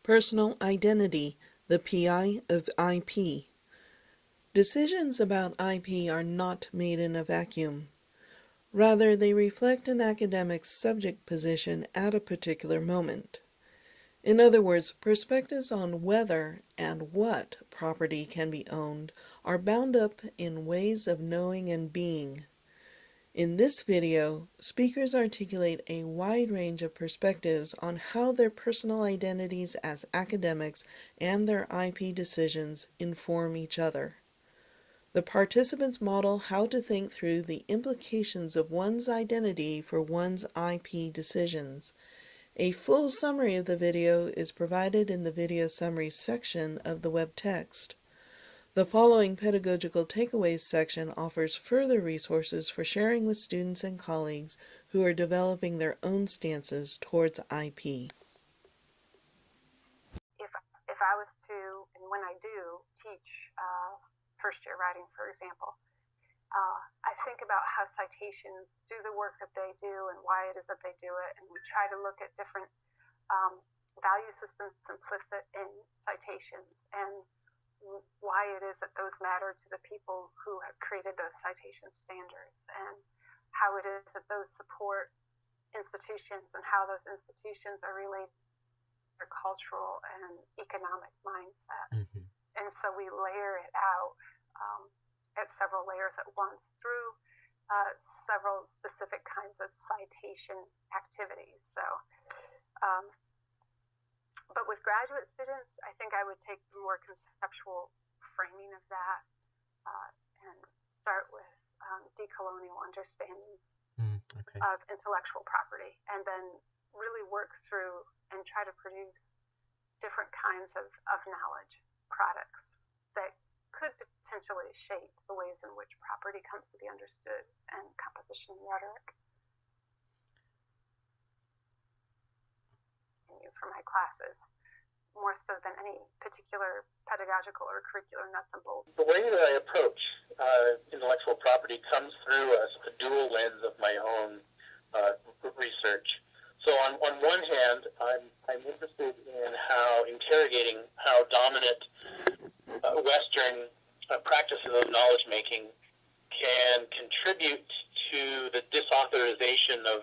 Personal identity, the PI of IP. Decisions about IP are not made in a vacuum. Rather, they reflect an academic's subject position at a particular moment. In other words, perspectives on whether and what property can be owned are bound up in ways of knowing and being. In this video, speakers articulate a wide range of perspectives on how their personal identities as academics and their IP decisions inform each other. The participants model how to think through the implications of one's identity for one's IP decisions. A full summary of the video is provided in the video summary section of the web text. The following pedagogical takeaways section offers further resources for sharing with students and colleagues who are developing their own stances towards IP. If I was to, and when I do, teach first year writing, for example, I think about how citations do the work that they do and why it is that they do it, and we try to look at different value systems implicit in citations and why it is that those matter to the people who have created those citation standards, and how it is that those support institutions and how those institutions are related to their cultural and economic mindset. Mm-hmm. And so we layer it out at several layers at once through several specific kinds of citation activities. So, but with graduate students, I think I would take the more conceptual framing of that and start with decolonial understandings of intellectual property, and then really work through and try to produce different kinds of knowledge products that could potentially shape the ways in which property comes to be understood and composition and rhetoric. For my classes, more so than any particular pedagogical or curricular nuts and bolts. The way that I approach intellectual property comes through a dual lens of my own research. So on one hand, I'm interested in interrogating how dominant Western practices of knowledge making can contribute to the disauthorization of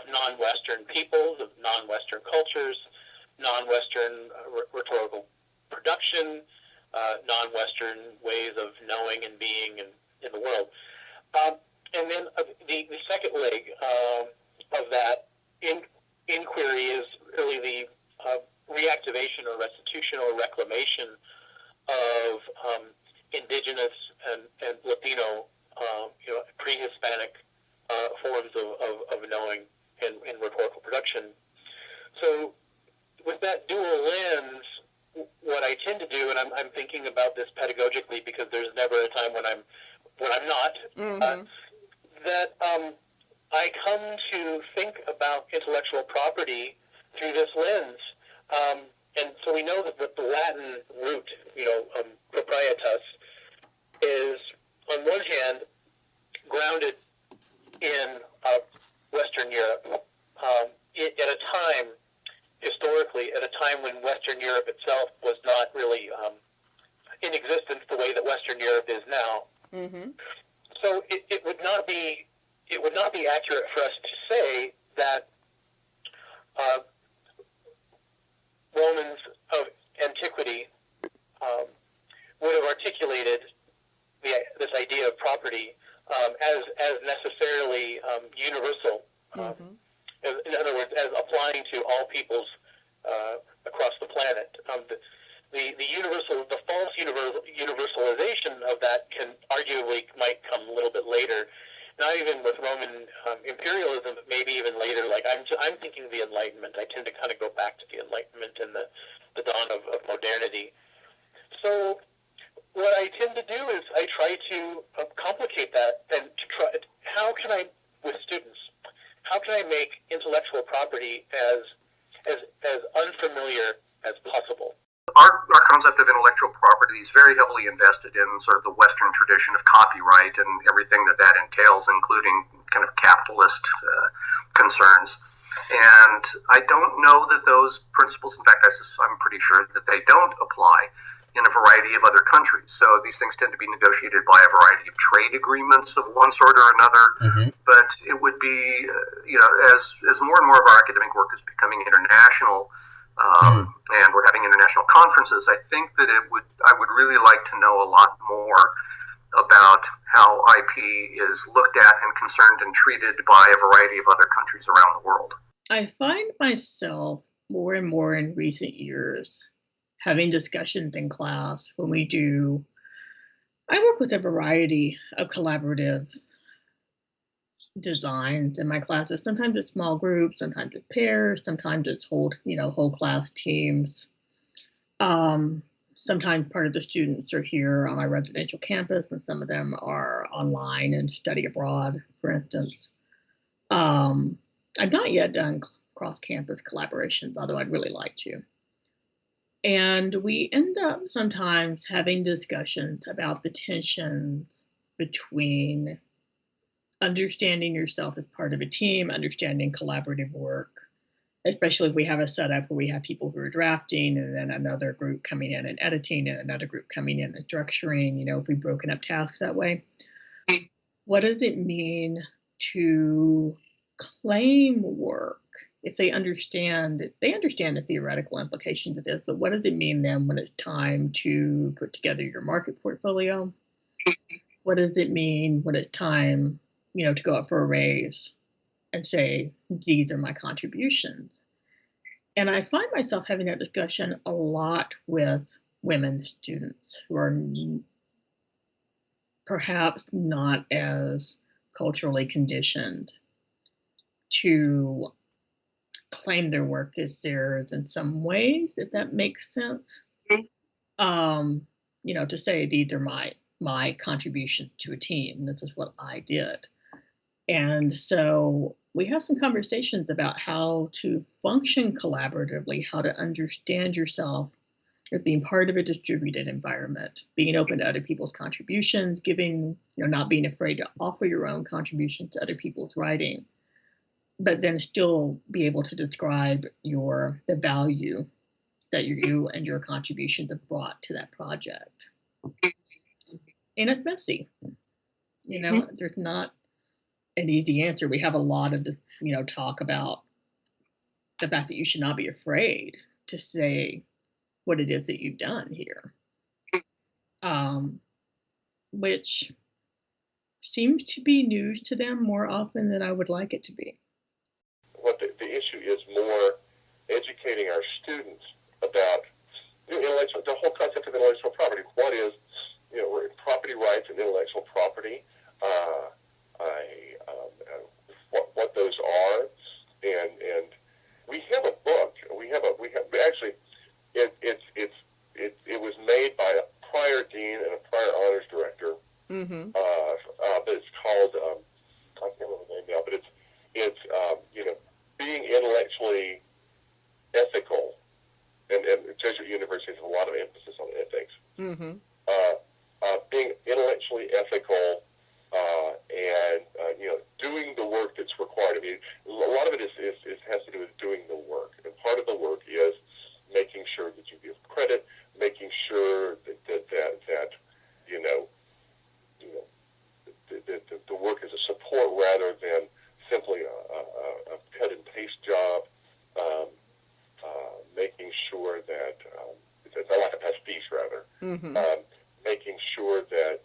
non-Western peoples, of non-Western cultures, non-Western rhetorical production, non-Western ways of knowing and being in the world. And then the second leg of that inquiry is really the reactivation or restitution or reclamation of indigenous and Latino, pre-Hispanic forms of knowing in rhetorical production. So with that dual lens, what I tend to do, and I'm thinking about this pedagogically because there's never a time when I'm not, that I come to think about intellectual property through this lens. And so we know that the Latin root, proprietas, is on one hand grounded in Western Europe, at a time, historically, at a time when Western Europe itself was not really in existence the way that Western Europe is now. Mm-hmm. So it would not be accurate for us to say that Romans of antiquity would have articulated this idea of property as necessarily universal. In other words, as applying to all peoples across the planet. The false universalization of that might come a little bit later. Not even with Roman imperialism, but maybe even later. Like I'm thinking the Enlightenment. I tend to kind of go back to the Enlightenment and the dawn of modernity. So what I tend to do is I try to complicate that and how can I, with students, how can I make intellectual property as unfamiliar as possible? Our concept of intellectual property is very heavily invested in sort of the Western tradition of copyright and everything that entails, including kind of capitalist concerns. And I don't know that those principles, in fact, I'm pretty sure that they don't apply in a variety of other countries. So these things tend to be negotiated by a variety of trade agreements of one sort or another. Mm-hmm. But it would be, as more and more of our academic work is becoming international, and we're having international conferences, I think that I would really like to know a lot more about how IP is looked at and concerned and treated by a variety of other countries around the world. I find myself more and more in recent years having discussions in class when I work with a variety of collaborative designs in my classes. Sometimes it's small groups, sometimes it's pairs, sometimes it's whole class teams. Sometimes part of the students are here on our residential campus, and some of them are online and study abroad, for instance. I've not yet done cross-campus collaborations, although I'd really like to. And we end up sometimes having discussions about the tensions between understanding yourself as part of a team, understanding collaborative work, especially if we have a setup where we have people who are drafting and then another group coming in and editing and another group coming in and structuring, if we've broken up tasks that way. What does it mean to claim work if they understand the theoretical implications of it, but what does it mean then when it's time to put together your market portfolio? What does it mean when it's time, to go up for a raise and say, these are my contributions? And I find myself having that discussion a lot with women students who are perhaps not as culturally conditioned to claim their work as theirs in some ways, if that makes sense. To say these are my contribution to a team. This is what I did. And so we have some conversations about how to function collaboratively, how to understand yourself as being part of a distributed environment, being open to other people's contributions, not being afraid to offer your own contributions to other people's writing, but then still be able to describe the value that you and your contributions have brought to that project. And it's messy. There's not an easy answer. We have a lot of, talk about the fact that you should not be afraid to say what it is that you've done here, which seems to be news to them more often than I would like it to be. What the issue is more educating our students about the whole concept of intellectual property. What is, property rights and intellectual property, what those are, and we have a book. Actually, it was made by a prior dean and a prior honors director. Mm-hmm. But it's called I can't remember the name now, but it's being intellectually ethical, and Jesuit University has a lot of emphasis on ethics. Mm-hmm. Being intellectually ethical and doing the work that's required. I mean, a lot of it has to do with doing the work, and part of the work is making sure that you give credit, making sure that the work is a support rather than simply a cut and paste job. Making sure that it's not like a pastiche, rather. Mm-hmm. Making sure that